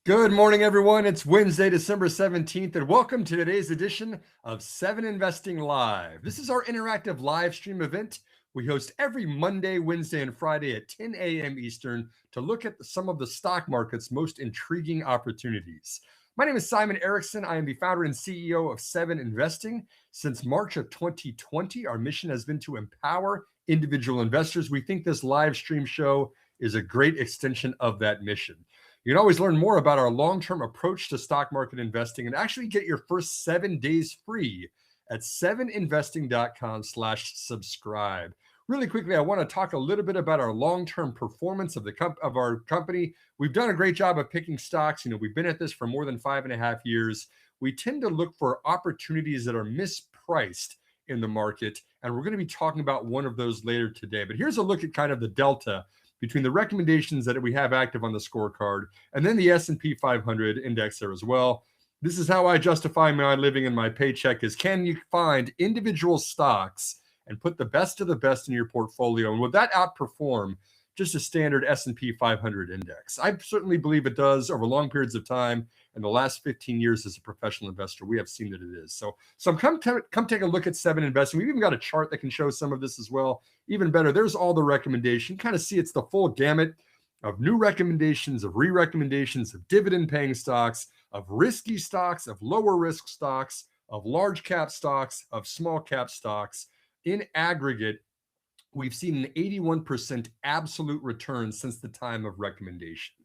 Good morning, everyone. It's Wednesday, December 17th, and welcome to today's edition of 7 Investing Live. This is our interactive live stream event we host every Monday, Wednesday, and Friday at 10 a.m. Eastern to look at some of the stock market's most intriguing opportunities. My name is Simon Erickson. I am the founder and CEO of 7 Investing. Since March of 2020, our mission has been to empower individual investors. We think this live stream show is a great extension of that mission. You can always learn more about our long-term approach to stock market investing and actually get your first 7 days free at 7investing.com/subscribe. Really quickly, I want to talk a little bit about our long-term performance of our company. We've done a great job of picking stocks. We've been at this for more than 5.5 years. We tend to look for opportunities that are mispriced in the market, and we're going to be talking about one of those later today. But here's a look at kind of the delta between the recommendations that we have active on the scorecard and then the S&P 500 index there as well. This is how I justify my living and my paycheck is, can you find individual stocks and put the best of the best in your portfolio? And would that outperform just a standard S&P 500 index? I certainly believe it does over long periods of time. In the last 15 years as a professional investor, we have seen that it is. So come take a look at 7 Investing. We've even got a chart that can show some of this as well. Even better, there's all the recommendation. Kind of see it's the full gamut of new recommendations, of re-recommendations, of dividend-paying stocks, of risky stocks, of lower risk stocks, of large cap stocks, of small cap stocks. In aggregate, we've seen an 81% absolute return since the time of recommendation.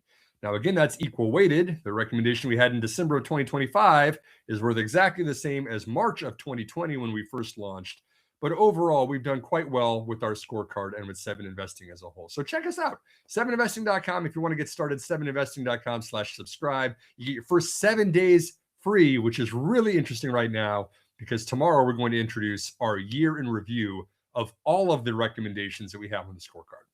Now, again, that's equal weighted. The recommendation we had in December of 2025 is worth exactly the same as March of 2020 when we first launched. But overall, we've done quite well with our scorecard and with 7 Investing as a whole. So check us out, 7investing.com. If you want to get started, 7investing.com/subscribe. You get your first 7 days free, which is really interesting right now because tomorrow we're going to introduce our year in review of all of the recommendations that we have on the scorecard.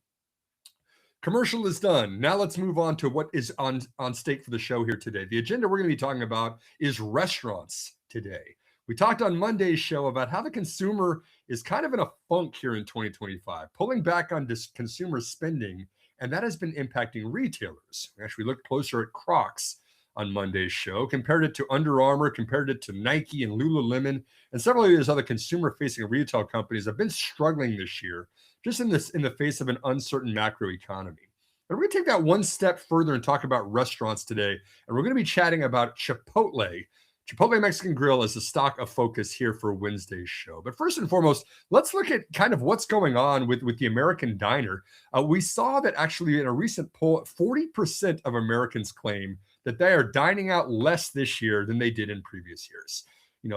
Commercial is done. Now let's move on to what is on stake for the show here today. The agenda we're going to be talking about is restaurants today. We talked on Monday's show about how the consumer is kind of in a funk here in 2025, pulling back on consumer spending, and that has been impacting retailers. We actually looked closer at Crocs on Monday's show, compared it to Under Armour, compared it to Nike and Lululemon, and several of these other consumer-facing retail companies have been struggling this year, just in the face of an uncertain macro economy. But we're going to take that one step further and talk about restaurants today, and we're going to be chatting about Chipotle. Chipotle Mexican Grill is the stock of focus here for Wednesday's show. But first and foremost, let's look at kind of what's going on with the American diner. We saw that actually in a recent poll, 40% of Americans claim that they are dining out less this year than they did in previous years.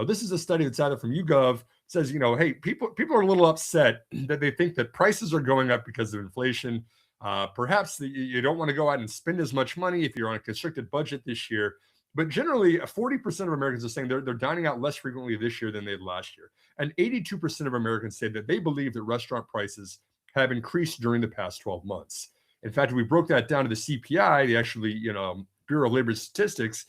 This is a study that's out from YouGov. Says, hey, people are a little upset that they think that prices are going up because of inflation. Perhaps you don't want to go out and spend as much money if you're on a constricted budget this year. But generally, 40% of Americans are saying they're dining out less frequently this year than they did last year. And 82% of Americans say that they believe that restaurant prices have increased during the past 12 months. In fact, if we broke that down to the CPI, the actually, Bureau of Labor Statistics,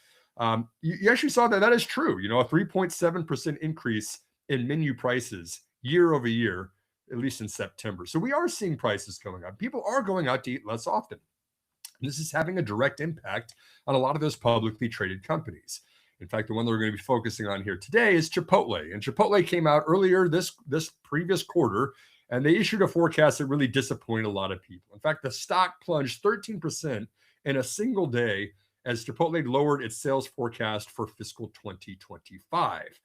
you actually saw that is true. A 3.7% increase in menu prices year over year, at least in September. So we are seeing prices going up. People are going out to eat less often. And this is having a direct impact on a lot of those publicly traded companies. In fact, the one that we're going to be focusing on here today is Chipotle. And Chipotle came out earlier this previous quarter, and they issued a forecast that really disappointed a lot of people. In fact, the stock plunged 13% in a single day as Chipotle lowered its sales forecast for fiscal 2025.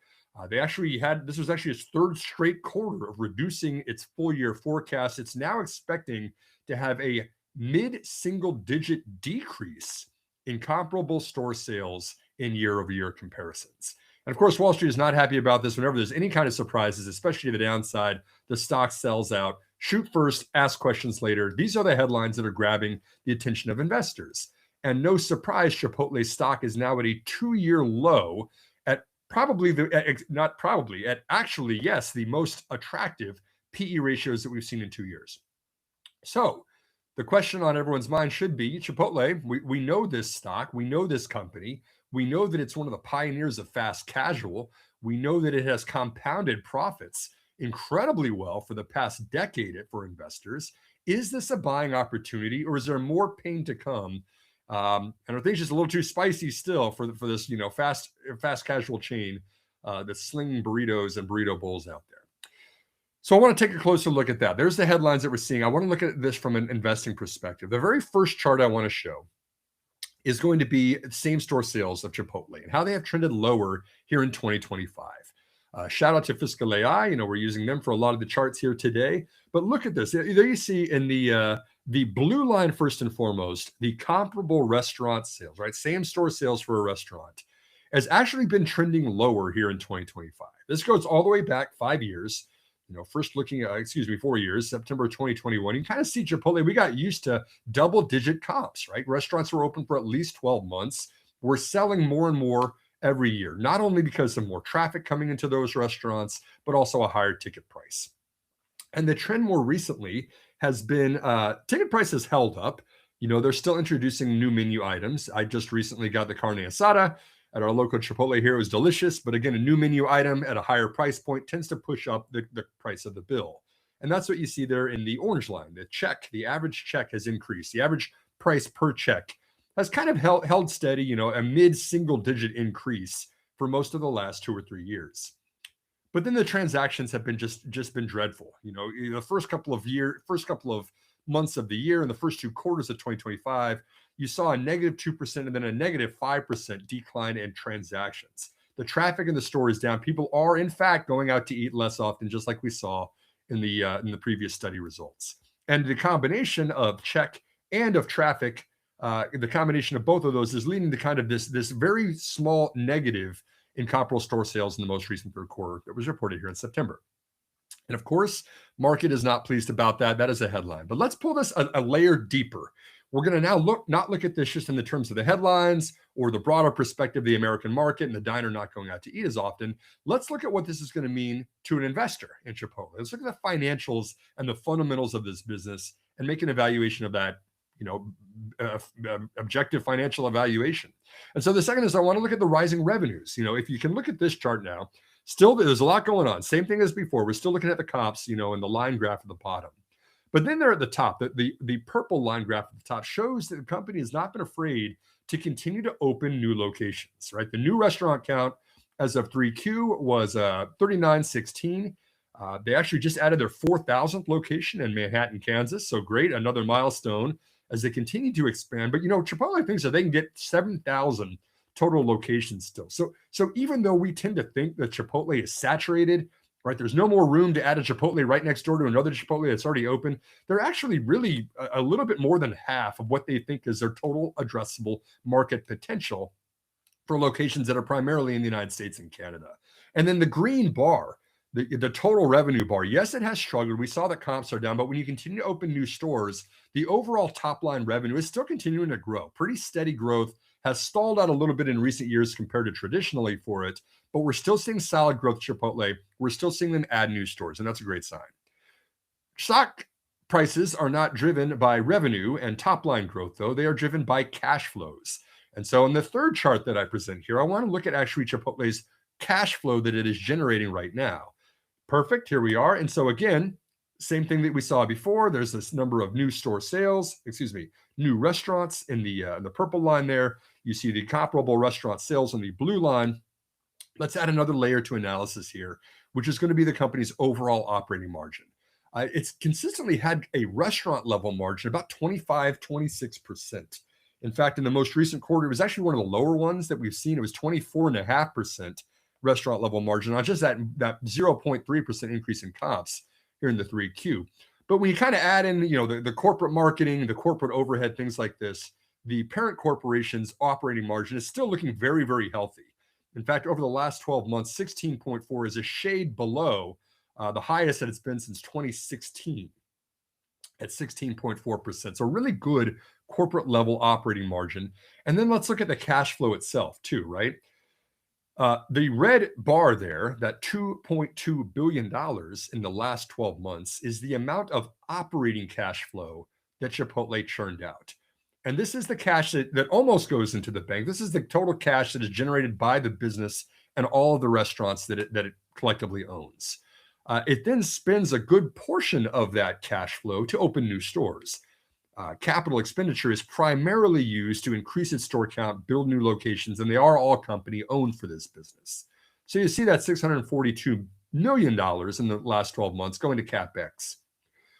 This was actually its third straight quarter of reducing its full year forecast. It's now expecting to have a mid-single digit decrease in comparable store sales in year over year comparisons. And of course, Wall Street is not happy about this. Whenever there's any kind of surprises, especially the downside, the stock sells out. Shoot first, ask questions later. These are the headlines that are grabbing the attention of investors. And no surprise, Chipotle's stock is now at a 2-year low at the most attractive PE ratios that we've seen in 2 years. So the question on everyone's mind should be, Chipotle, we know this stock, we know this company, we know that it's one of the pioneers of fast casual, we know that it has compounded profits incredibly well for the past decade for investors. Is this a buying opportunity, or is there more pain to come And are things just a little too spicy still for this, fast casual chain that's slinging burritos and burrito bowls out there? So I want to take a closer look at that. There's the headlines that we're seeing. I want to look at this from an investing perspective. The very first chart I want to show is going to be same store sales of Chipotle and how they have trended lower here in 2025. Shout out to Fiscal AI. We're using them for a lot of the charts here today. But look at this. There you see in the blue line, first and foremost, the comparable restaurant sales, right? Same store sales for a restaurant has actually been trending lower here in 2025. This goes all the way back 5 years. First looking at, 4 years, September 2021, you kind of see Chipotle. We got used to double-digit comps, right? Restaurants were open for at least 12 months. We're selling more and more every year, not only because of more traffic coming into those restaurants, but also a higher ticket price. And the trend more recently has been ticket prices held up. They're still introducing new menu items. I just recently got the carne asada at our local Chipotle here. It was delicious, but again, a new menu item at a higher price point tends to push up the price of the bill. And that's what you see there in the orange line. The average check has increased. The average price per check has kind of held steady, a mid-single digit increase for most of the last 2 or 3 years. But then the transactions have been just been dreadful. The first couple of months of the year and the first 2 quarters of 2025, you saw a negative 2% and then a negative 5% decline in transactions. The traffic in the store is down. People are, in fact, going out to eat less often, just like we saw in the previous study results. And the combination of check and of traffic, the combination of both of those is leading to kind of this very small negative in comparable store sales in the most recent third quarter that was reported here in September. And of course, market is not pleased about that. That is a headline. But let's pull this a layer deeper. We're going to now not look at this just in the terms of the headlines or the broader perspective of the American market and the diner not going out to eat as often. Let's look at what this is going to mean to an investor in Chipotle. Let's look at the financials and the fundamentals of this business and make an evaluation of that, objective financial evaluation. And so the second is I want to look at the rising revenues. If you can look at this chart now, still there's a lot going on. Same thing as before. We're still looking at the comps, in the line graph at the bottom. But then there at the top, the purple line graph at the top shows that the company has not been afraid to continue to open new locations, right? The new restaurant count as of 3Q was 3916. They actually just added their 4,000th location in Manhattan, Kansas. So great, another milestone as they continue to expand. But, Chipotle thinks that they can get 7,000 total locations still. So even though we tend to think that Chipotle is saturated, right? There's no more room to add a Chipotle right next door to another Chipotle that's already open. They're actually really a little bit more than half of what they think is their total addressable market potential for locations that are primarily in the United States and Canada. And then the green bar, the total revenue bar, yes, it has struggled. We saw that comps are down, but when you continue to open new stores, the overall top line revenue is still continuing to grow. Pretty steady growth, has stalled out a little bit in recent years compared to traditionally for it, but we're still seeing solid growth at Chipotle. We're still seeing them add new stores, and that's a great sign. Stock prices are not driven by revenue and top line growth, though. They are driven by cash flows. And so in the third chart that I present here, I want to look at actually Chipotle's cash flow that it is generating right now. Perfect. Here we are. And so again, same thing that we saw before. There's this number of new new restaurants in the purple line there. You see the comparable restaurant sales in the blue line. Let's add another layer to analysis here, which is going to be the company's overall operating margin. It's consistently had a restaurant level margin about 25-26%. In fact, in the most recent quarter, it was actually one of the lower ones that we've seen. It was 24.5% restaurant level margin on just that 0.3% increase in comps here in the 3Q. But when you kind of add in, the corporate marketing, the corporate overhead, things like this, the parent corporation's operating margin is still looking very, very healthy. In fact, over the last 12 months, 16.4 is a shade below the highest that it's been since 2016 at 16.4%. So really good corporate level operating margin. And then let's look at the cash flow itself too, right? The red bar there, that $2.2 billion in the last 12 months, is the amount of operating cash flow that Chipotle churned out. And this is the cash that almost goes into the bank. This is the total cash that is generated by the business and all of the restaurants that it collectively owns. It then spends a good portion of that cash flow to open new stores. capital expenditure is primarily used to increase its store count, build new locations, and they are all company owned for this business. So you see that $642 million in the last 12 months going to CapEx.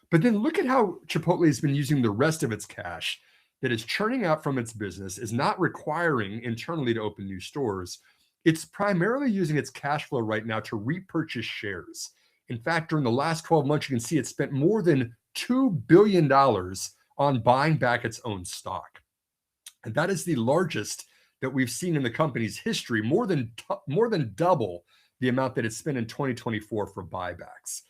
But then look at how Chipotle has been using the rest of its cash that is churning out from its business, is not requiring internally to open new stores. It's primarily using its cash flow right now to repurchase shares. In fact, during the last 12 months, you can see it spent more than $2 billion on buying back its own stock. And that is the largest that we've seen in the company's history, more than double the amount that it spent in 2024 for buybacks.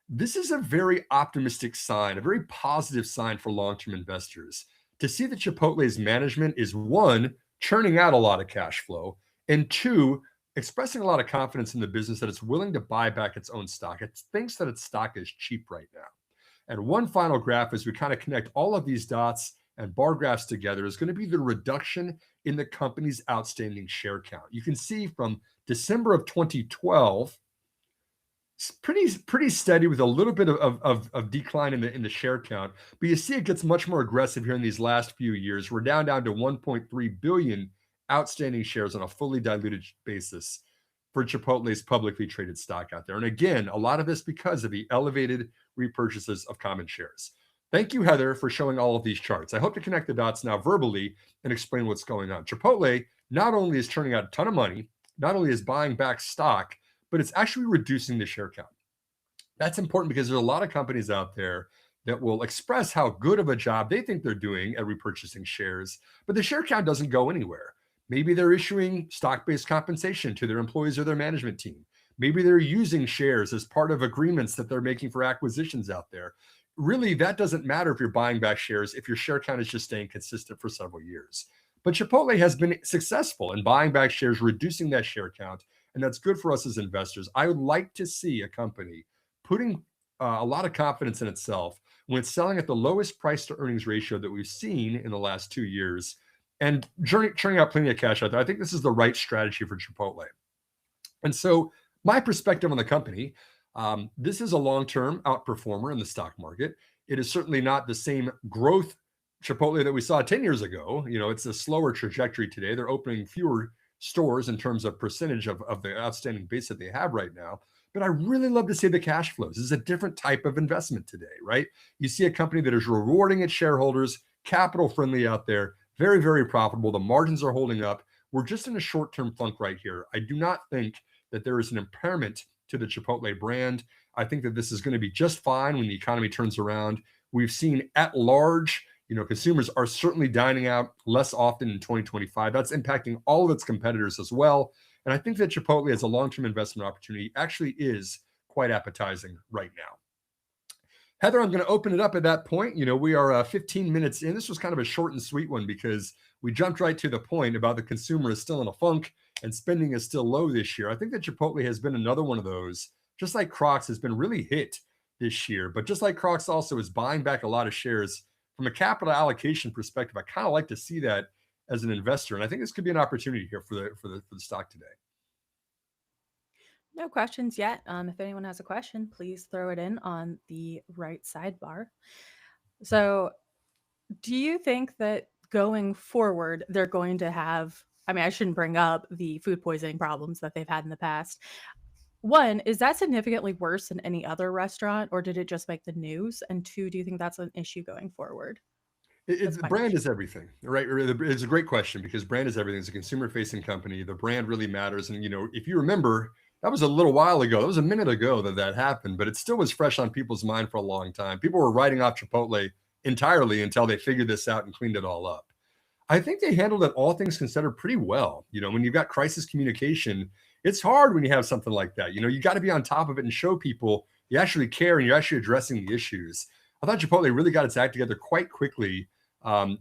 This is a very optimistic sign, a very positive sign for long-term investors to see that Chipotle's management is, one, churning out a lot of cash flow, and two, expressing a lot of confidence in the business that it's willing to buy back its own stock. It thinks that its stock is cheap right now. And one final graph, as we kind of connect all of these dots and bar graphs together, is going to be the reduction in the company's outstanding share count. You can see from December of 2012, it's pretty steady with a little bit of decline in the share count. But you see it gets much more aggressive here in these last few years. We're down to 1.3 billion outstanding shares on a fully diluted basis for Chipotle's publicly traded stock out there. And again, a lot of this because of the elevated repurchases of common shares. Thank you, Heather, for showing all of these charts. I hope to connect the dots now verbally and explain what's going on. Chipotle not only is turning out a ton of money, not only is buying back stock, but it's actually reducing the share count. That's important because there's a lot of companies out there that will express how good of a job they think they're doing at repurchasing shares, but the share count doesn't go anywhere. Maybe they're issuing stock-based compensation to their employees or their management team. Maybe they're using shares as part of agreements that they're making for acquisitions out there. Really, that doesn't matter if you're buying back shares if your share count is just staying consistent for several years. But Chipotle has been successful in buying back shares, reducing that share count, and that's good for us as investors. I would like to see a company putting a lot of confidence in itself when it's selling at the lowest price to earnings ratio that we've seen in the last 2 years and churning out plenty of cash out there. I think this is the right strategy for Chipotle. And so my perspective on the company, this is a long-term outperformer in the stock market. It is certainly not the same growth Chipotle that we saw 10 years ago. You know, it's a slower trajectory today. They're opening fewer stores in terms of percentage of the outstanding base that they have right now. But I really love to see the cash flows. This is a different type of investment today, right? You see a company that is rewarding its shareholders, capital friendly out there, very, very profitable. The margins are holding up. We're just in a short-term funk right here. I do not think that there is an impairment to the Chipotle brand. I think that this is going to be just fine when the economy turns around. We've seen at large, consumers are certainly dining out less often in 2025. That's impacting all of its competitors as well. And I think that Chipotle as a long-term investment opportunity actually is quite appetizing right now. Heather, I'm going to open it up at that point. We are 15 minutes in. This was kind of a short and sweet one because we jumped right to the point about the consumer is still in a funk and spending is still low this year. I think that Chipotle has been another one of those, just like Crocs has been really hit this year. But just like Crocs also is buying back a lot of shares from a capital allocation perspective, I kind of like to see that as an investor. And I think this could be an opportunity here for the stock today. No questions yet. If anyone has a question, please throw it in on the right sidebar. So, do you think that going forward, they're going to have, I shouldn't bring up the food poisoning problems that they've had in the past. One, is that significantly worse than any other restaurant, or did it just make the news? And two, do you think that's an issue going forward? That's my Brand question. is everything, right? It's a great question because brand is everything. It's a consumer-facing company. The brand really matters. And if you remember, that was a little while ago. That was a minute ago that happened, but it still was fresh on people's mind for a long time. People were writing off Chipotle entirely until they figured this out and cleaned it all up. I think they handled it, all things considered, pretty well. When you've got crisis communication, it's hard when you have something like that. You got to be on top of it and show people you actually care and you're actually addressing the issues. I thought Chipotle really got its act together quite quickly.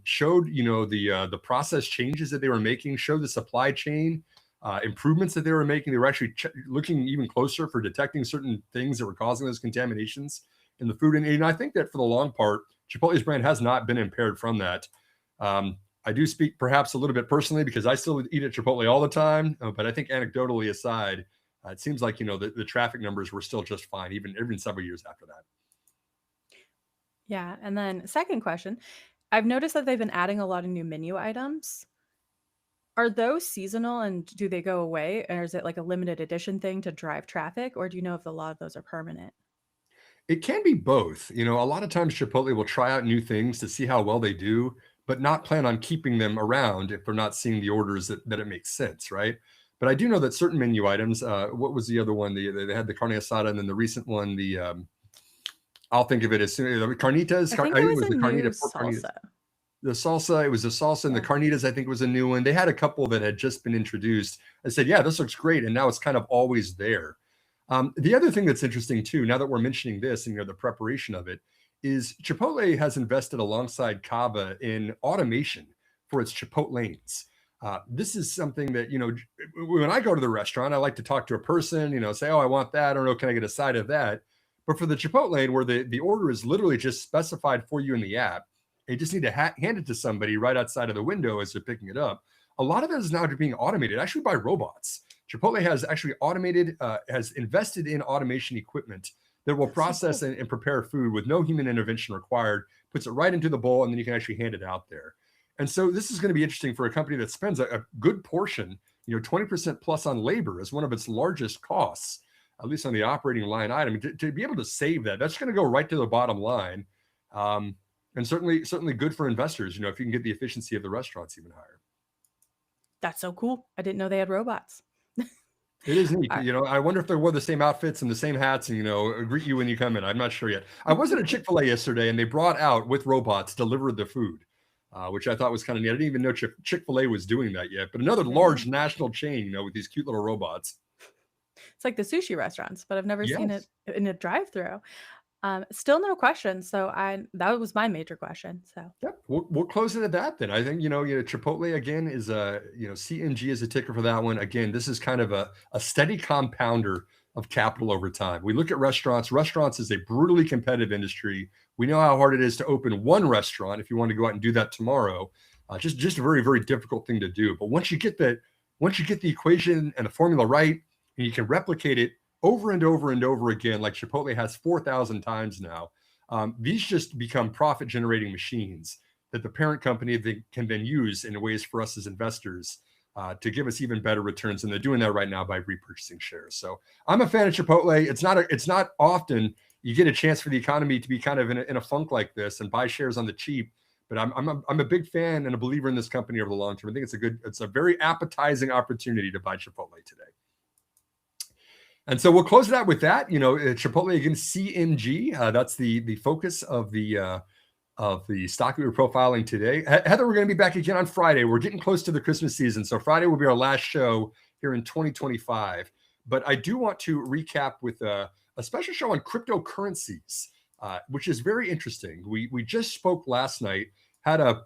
Showed the process changes that they were making, showed the supply chain improvements that they were making. They were actually looking even closer for detecting certain things that were causing those contaminations in the food. And I think that for the long part, Chipotle's brand has not been impaired from that. I do speak perhaps a little bit personally because I still eat at Chipotle all the time. But I think anecdotally aside, it seems like, the traffic numbers were still just fine, even several years after that. Yeah. And then second question, I've noticed that they've been adding a lot of new menu items. Are those seasonal and do they go away? Or is it like a limited edition thing to drive traffic? Or do you know if a lot of those are permanent? It can be both. A lot of times Chipotle will try out new things to see how well they do, but not plan on keeping them around if they're not seeing the orders that it makes sense, right? But I do know that certain menu items, what was the other one? They had the carne asada, and then the recent one, I'll think of it as soon the carnitas. I think I it think it was was a the new carnita pork carnitas. salsa. The salsa, it was the salsa, and the Yeah. carnitas, I think, was a new one. They had a couple that had just been introduced. I said, yeah, this looks great. And now it's kind of always there. The other thing that's interesting too, now that we're mentioning this and the preparation of it, is Chipotle has invested alongside CAVA in automation for its Chipotlanes. This is something that, when I go to the restaurant, I like to talk to a person, say, oh, I want that. I don't know, can I get a side of that? But for the Chipotlane, where the order is literally just specified for you in the app, you just need to hand it to somebody right outside of the window as they're picking it up. A lot of that is now being automated, actually by robots. Chipotle has actually has invested in automation equipment that will That's so process cool. and prepare food with no human intervention required, puts it right into the bowl, and then you can actually hand it out there. And so this is going to be interesting for a company that spends a good portion, 20% plus on labor as one of its largest costs, at least on the operating line item. To be able to save that, that's going to go right to the bottom line. And certainly good for investors, if you can get the efficiency of the restaurants even higher. That's so cool. I didn't know they had robots. It is neat. All right. I wonder if they wore the same outfits and the same hats and, greet you when you come in. I'm not sure yet. I was at a Chick-fil-A yesterday and they brought out with robots, delivered the food, which I thought was kind of neat. I didn't even know Chick-fil-A was doing that yet, but another There you go. large national chain, with these cute little robots. It's like the sushi restaurants, but I've never seen it Yes. in a drive-through. Still no questions. So that was my major question. So Yep. We'll close it at that then. I think, Chipotle again is CMG is a ticker for that one. Again, this is kind of a steady compounder of capital over time. We look at restaurants. Restaurants is a brutally competitive industry. We know how hard it is to open one restaurant. If you want to go out and do that tomorrow, just a very, very difficult thing to do. But once you get the equation and the formula right, and you can replicate it over and over and over again, like Chipotle has 4,000 times now. These just become profit generating machines that the parent company can then use in ways for us as investors to give us even better returns. And they're doing that right now by repurchasing shares. So I'm a fan of Chipotle. It's not often you get a chance for the economy to be kind of in a funk like this and buy shares on the cheap. But I'm a big fan and a believer in this company over the long term. I think it's a very appetizing opportunity to buy Chipotle today. And so we'll close it out with that. Chipotle against CMG. That's the focus of the stock we were profiling today. Heather, we're going to be back again on Friday. We're getting close to the Christmas season, so Friday will be our last show here in 2025. But I do want to recap with a special show on cryptocurrencies, which is very interesting. We just spoke last night, had an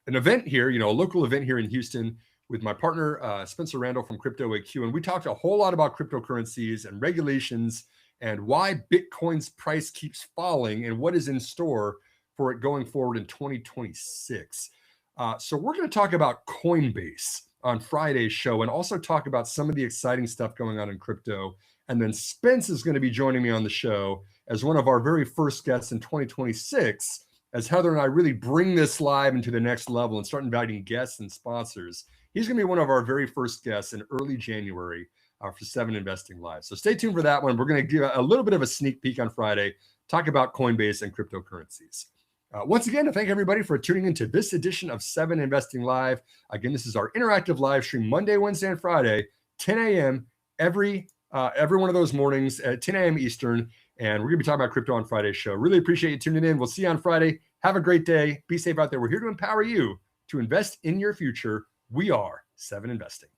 event here, a local event here in Houston, with my partner, Spencer Randall from Crypto AQ. And we talked a whole lot about cryptocurrencies and regulations and why Bitcoin's price keeps falling and what is in store for it going forward in 2026. So we're going to talk about Coinbase on Friday's show and also talk about some of the exciting stuff going on in crypto. And then Spence is going to be joining me on the show as one of our very first guests in 2026, as Heather and I really bring this live into the next level and start inviting guests and sponsors. He's going to be one of our very first guests in early January for 7 Investing Live. So stay tuned for that one. We're going to give a little bit of a sneak peek on Friday, talk about Coinbase and cryptocurrencies. Once again, to thank everybody for tuning into this edition of 7 Investing Live. Again, this is our interactive live stream Monday, Wednesday, and Friday, 10 a.m. every one of those mornings at 10 a.m. Eastern. And we're going to be talking about crypto on Friday's show. Really appreciate you tuning in. We'll see you on Friday. Have a great day. Be safe out there. We're here to empower you to invest in your future. We are 7 Investing.